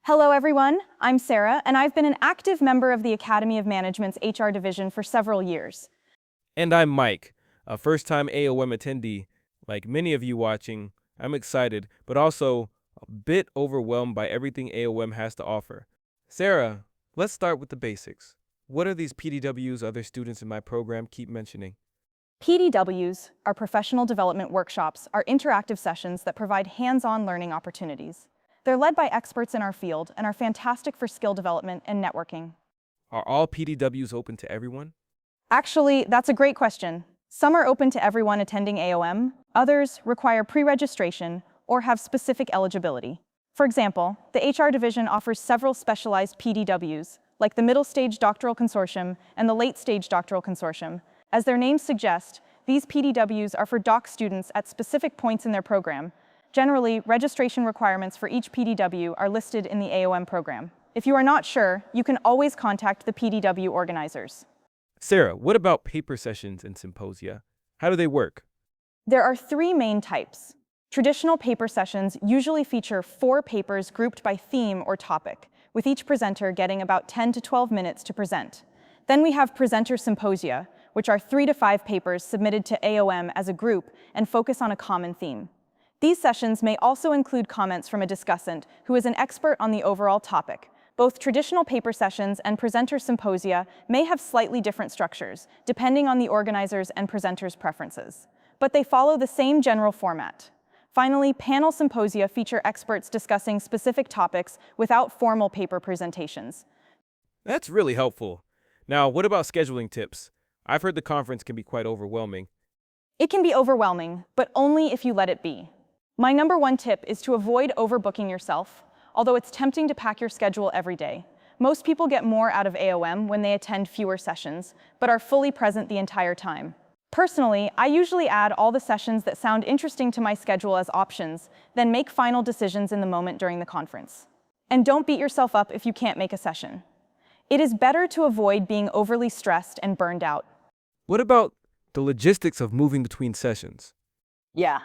Hello everyone, I'm Sarah, and I've been an active member of the Academy of Management's HR division for several years. And I'm Mike, a first-time AOM attendee. Like many of you watching, I'm excited, but also a bit overwhelmed by everything AOM has to offer. Sarah, let's start with the basics. What are these PDWs other students in my program keep mentioning? PDWs, our professional development workshops, are interactive sessions that provide hands-on learning opportunities. They're led by experts in our field and are fantastic for skill development and networking. Are all PDWs open to everyone? Actually, that's a great question. Some are open to everyone attending AOM, others require pre-registration or have specific eligibility. For example, the HR division offers several specialized PDWs, like the Middle Stage Doctoral Consortium and the Late Stage Doctoral Consortium. As their names suggest, these PDWs are for doc students at specific points in their program. Generally, registration requirements for each PDW are listed in the AOM program. If you are not sure, you can always contact the PDW organizers. Sarah, what about paper sessions and symposia? How do they work? There are three main types. Traditional paper sessions usually feature 4 papers grouped by theme or topic, with each presenter getting about 10 to 12 minutes to present. Then we have presenter symposia, which are 3 to 5 papers submitted to AOM as a group and focus on a common theme. These sessions may also include comments from a discussant who is an expert on the overall topic. Both traditional paper sessions and presenter symposia may have slightly different structures, depending on the organizers' and presenters' preferences, but they follow the same general format. Finally, panel symposia feature experts discussing specific topics without formal paper presentations. That's really helpful. Now, what about scheduling tips? I've heard the conference can be quite overwhelming. It can be overwhelming, but only if you let it be. My number one tip is to avoid overbooking yourself, although it's tempting to pack your schedule every day. Most people get more out of AOM when they attend fewer sessions, but are fully present the entire time. Personally, I usually add all the sessions that sound interesting to my schedule as options, then make final decisions in the moment during the conference. And don't beat yourself up if you can't make a session. It is better to avoid being overly stressed and burned out. What about the logistics of moving between sessions? Yeah.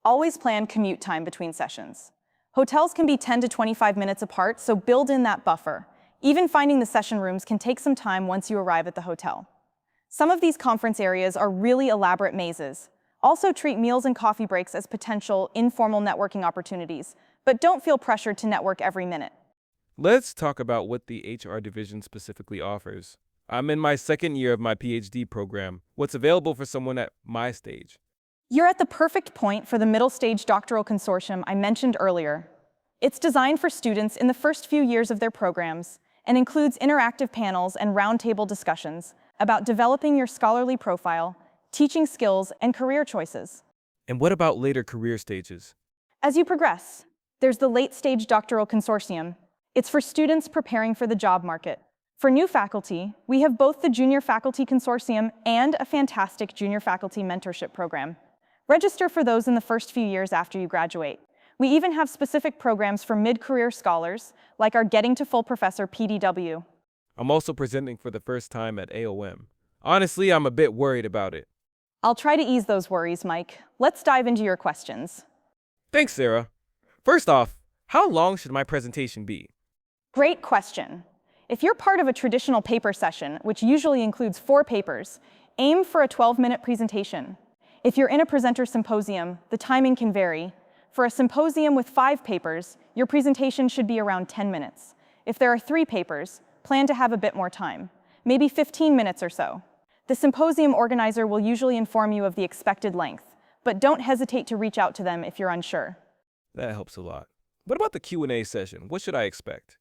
Always plan commute time between sessions. Hotels can be 10 to 25 minutes apart, so build in that buffer. Even finding the session rooms can take some time once you arrive at the hotel. Some of these conference areas are really elaborate mazes. Also treat meals and coffee breaks as potential informal networking opportunities, but don't feel pressured to network every minute. Let's talk about what the HR division specifically offers. I'm in my second year of my PhD program. What's available for someone at my stage? You're at the perfect point for the Middle Stage Doctoral Consortium I mentioned earlier. It's designed for students in the first few years of their programs and includes interactive panels and roundtable discussions about developing your scholarly profile, teaching skills, and career choices. And what about later career stages? As you progress, there's the Late Stage Doctoral Consortium. It's for students preparing for the job market. For new faculty, we have both the Junior Faculty Consortium and a fantastic Junior Faculty Mentorship Program. Register for those in the first few years after you graduate. We even have specific programs for mid-career scholars, like our Getting to Full Professor PDW. I'm also presenting for the first time at AOM. Honestly, I'm a bit worried about it. I'll try to ease those worries, Mike. Let's dive into your questions. Thanks, Sarah. First off, how long should my presentation be? Great question. If you're part of a traditional paper session, which usually includes 4 papers, aim for a 12-minute presentation. If you're in a presenter symposium, the timing can vary. For a symposium with 5 papers, your presentation should be around 10 minutes. If there are 3 papers, plan to have a bit more time, maybe 15 minutes or so. The symposium organizer will usually inform you of the expected length, but don't hesitate to reach out to them if you're unsure. That helps a lot. What about the Q&A session? What should I expect?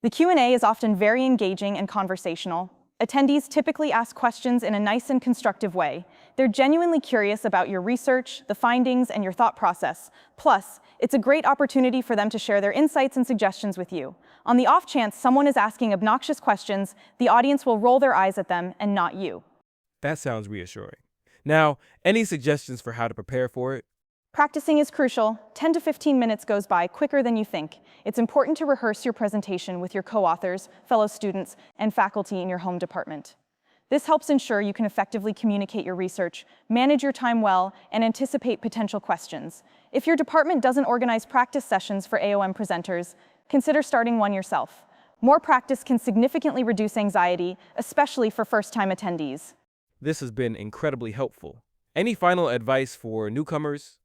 The Q&A is often very engaging and conversational. Attendees typically ask questions in a nice and constructive way. They're genuinely curious about your research, the findings, and your thought process. Plus, it's a great opportunity for them to share their insights and suggestions with you. On the off chance someone is asking obnoxious questions, the audience will roll their eyes at them and not you. That sounds reassuring. Now, any suggestions for how to prepare for it? Practicing is crucial. 10 to 15 minutes goes by quicker than you think. It's important to rehearse your presentation with your co-authors, fellow students, and faculty in your home department. This helps ensure you can effectively communicate your research, manage your time well, and anticipate potential questions. If your department doesn't organize practice sessions for AOM presenters, consider starting one yourself. More practice can significantly reduce anxiety, especially for first-time attendees. This has been incredibly helpful. Any final advice for newcomers?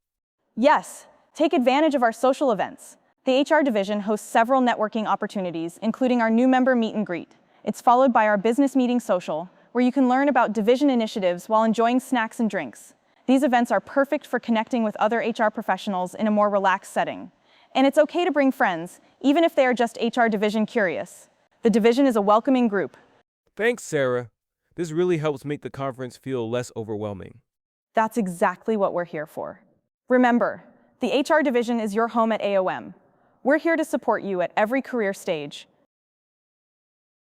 Yes, take advantage of our social events. The HR division hosts several networking opportunities, including our new member meet and greet. It's followed by our business meeting social, where you can learn about division initiatives while enjoying snacks and drinks. These events are perfect for connecting with other HR professionals in a more relaxed setting. And it's okay to bring friends, even if they are just HR division curious. The division is a welcoming group. Thanks, Sarah. This really helps make the conference feel less overwhelming. That's exactly what we're here for. Remember, the HR division is your home at AOM. We're here to support you at every career stage,